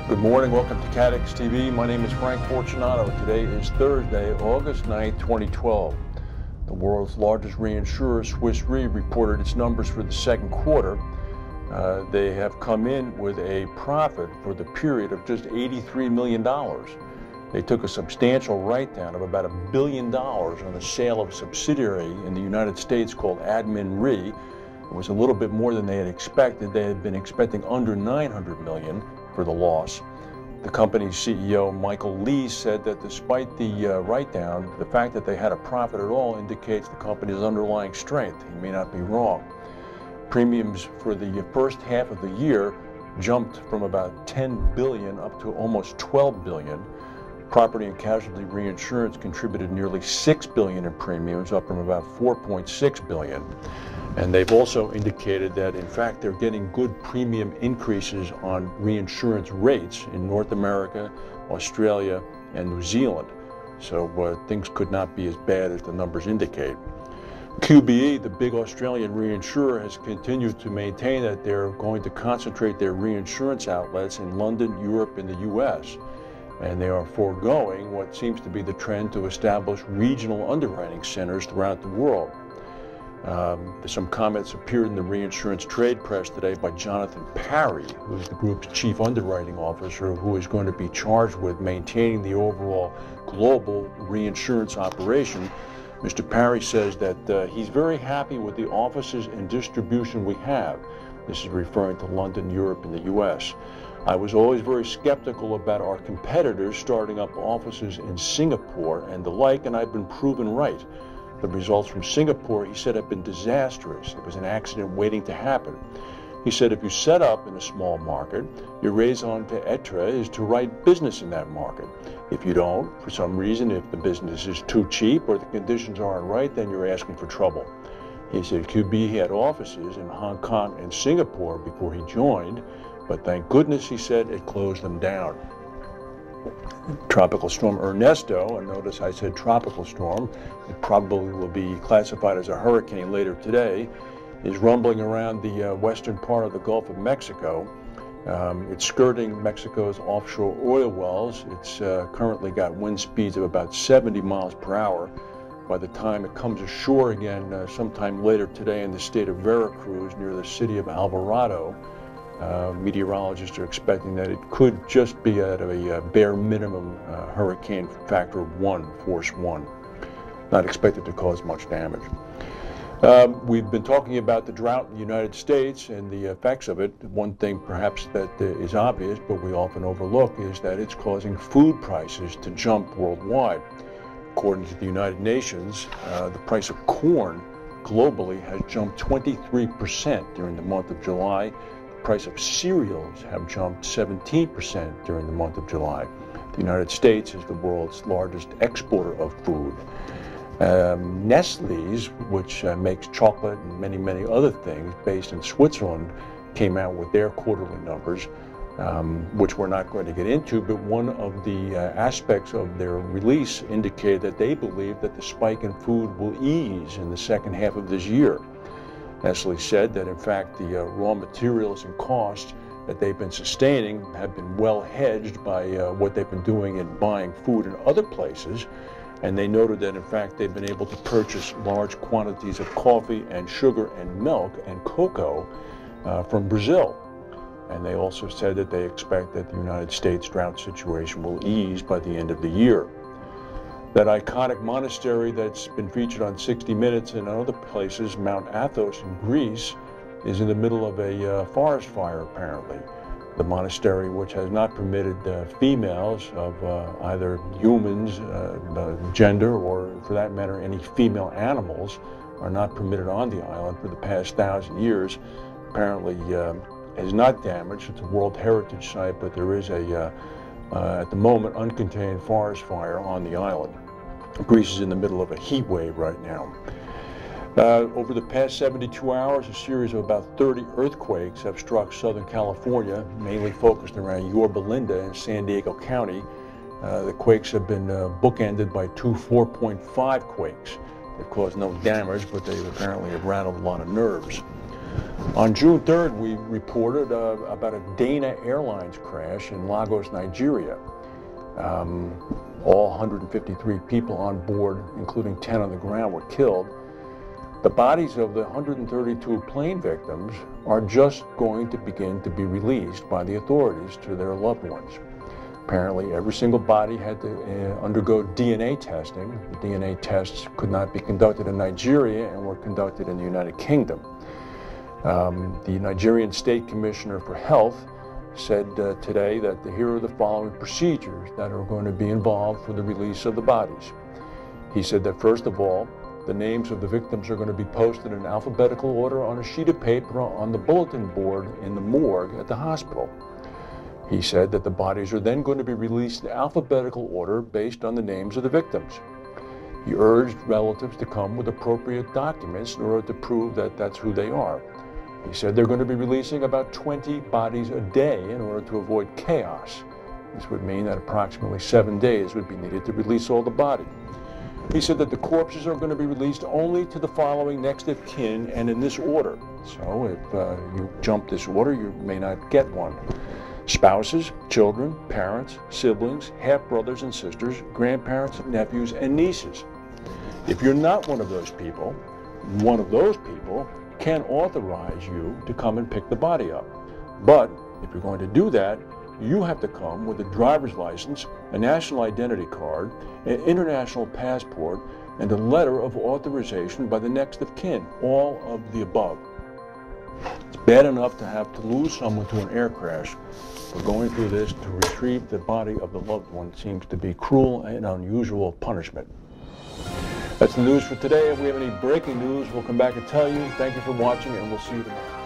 Good morning, welcome to CATEX TV. My name is Frank Fortunato. Today is Thursday, August 9th, 2012. The world's largest reinsurer, Swiss Re, reported its numbers for the second quarter. They have come in with a profit for the period of just $83 million. They took a substantial write-down of about $1 billion on the sale of a subsidiary in the United States called Admin Re. It was a little bit more than they had expected. They had been expecting under $900 million for the loss. The company's CEO, Michael Lee, said that despite the write-down, the fact that they had a profit at all indicates the company's underlying strength. He may not be wrong. Premiums for the first half of the year jumped from about $10 billion up to almost $12 billion. Property and casualty reinsurance contributed nearly $6 billion in premiums, up from about $4.6 billion. And they've also indicated that, in fact, they're getting good premium increases on reinsurance rates in North America, Australia, and New Zealand. So things could not be as bad as the numbers indicate. QBE, the big Australian reinsurer, has continued to maintain that they're going to concentrate their reinsurance outlets in London, Europe, and the U.S. And they are foregoing what seems to be the trend to establish regional underwriting centers throughout the world. Some comments appeared in the reinsurance trade press today by Jonathan Parry, who is the group's chief underwriting officer, who is going to be charged with maintaining the overall global reinsurance operation. Mr. Parry says that he's very happy with the offices and distribution we have. This is referring to London, Europe, and the U.S. I was always very skeptical about our competitors starting up offices in Singapore and the like, and I've been proven right. The results from Singapore, he said, have been disastrous. It was an accident waiting to happen. He said if you set up in a small market, your raison d'etre is to write business in that market. If you don't, for some reason, if the business is too cheap or the conditions aren't right, then you're asking for trouble. He said QB had offices in Hong Kong and Singapore before he joined, but thank goodness, he said, it closed them down. Tropical storm Ernesto, and notice I said tropical storm, it probably will be classified as a hurricane later today, is rumbling around the western part of the Gulf of Mexico. It's skirting Mexico's offshore oil wells. It's currently got wind speeds of about 70 miles per hour. By the time it comes ashore again sometime later today in the state of Veracruz near the city of Alvarado, meteorologists are expecting that it could just be at a bare minimum hurricane factor 1, force 1. Not expected to cause much damage. We've been talking about the drought in the United States and the effects of it. One thing perhaps that is obvious, but we often overlook, is that it's causing food prices to jump worldwide. According to the United Nations, the price of corn globally has jumped 23% during the month of July. The price of cereals have jumped 17% during the month of July. The United States is the world's largest exporter of food. Nestle's, which makes chocolate and many, many other things based in Switzerland, came out with their quarterly numbers, which we're not going to get into, but one of the aspects of their release indicated that they believe that the spike in food will ease in the second half of this year. Nestle said that, in fact, the raw materials and costs that they've been sustaining have been well hedged by what they've been doing in buying food in other places. And they noted that, in fact, they've been able to purchase large quantities of coffee and sugar and milk and cocoa from Brazil. And they also said that they expect that the United States drought situation will ease by the end of the year. That iconic monastery that's been featured on 60 Minutes and other places, Mount Athos in Greece, is in the middle of a forest fire, apparently. The monastery, which has not permitted females of either humans, gender, or for that matter, any female animals, are not permitted on the island for the past 1,000 years, apparently is not damaged. It's a World Heritage Site, but there is a, at the moment, uncontained forest fire on the island. Greece is in the middle of a heat wave right now. Over the past 72 hours, a series of about 30 earthquakes have struck Southern California, mainly focused around Yorba Linda and San Diego County. The quakes have been bookended by two 4.5 quakes. They've caused no damage, but they apparently have rattled a lot of nerves. On June 3rd, we reported about a Dana Airlines crash in Lagos, Nigeria. All 153 people on board, including 10 on the ground, were killed. The bodies of the 132 plane victims are just going to begin to be released by the authorities to their loved ones. Apparently, every single body had to undergo DNA testing. The DNA tests could not be conducted in Nigeria and were conducted in the United Kingdom. The Nigerian State Commissioner for Health said today that here are the following procedures that are going to be involved for the release of the bodies. He said that first of all, the names of the victims are going to be posted in alphabetical order on a sheet of paper on the bulletin board in the morgue at the hospital. He said that the bodies are then going to be released in alphabetical order based on the names of the victims. He urged relatives to come with appropriate documents in order to prove that that's who they are. He said they're going to be releasing about 20 bodies a day in order to avoid chaos. This would mean that approximately 7 days would be needed to release all the bodies. He said that the corpses are going to be released only to the following next of kin and in this order. So if you jump this order, you may not get one. Spouses, children, parents, siblings, half-brothers and sisters, grandparents, nephews, and nieces. If you're not one of those people can authorize you to come and pick the body up. But if you're going to do that, you have to come with a driver's license, a national identity card, an international passport, and a letter of authorization by the next of kin, all of the above. It's bad enough to have to lose someone to an air crash, but going through this to retrieve the body of the loved one seems to be cruel and unusual punishment. That's the news for today. If we have any breaking news, we'll come back and tell you. Thank you for watching, and we'll see you tomorrow.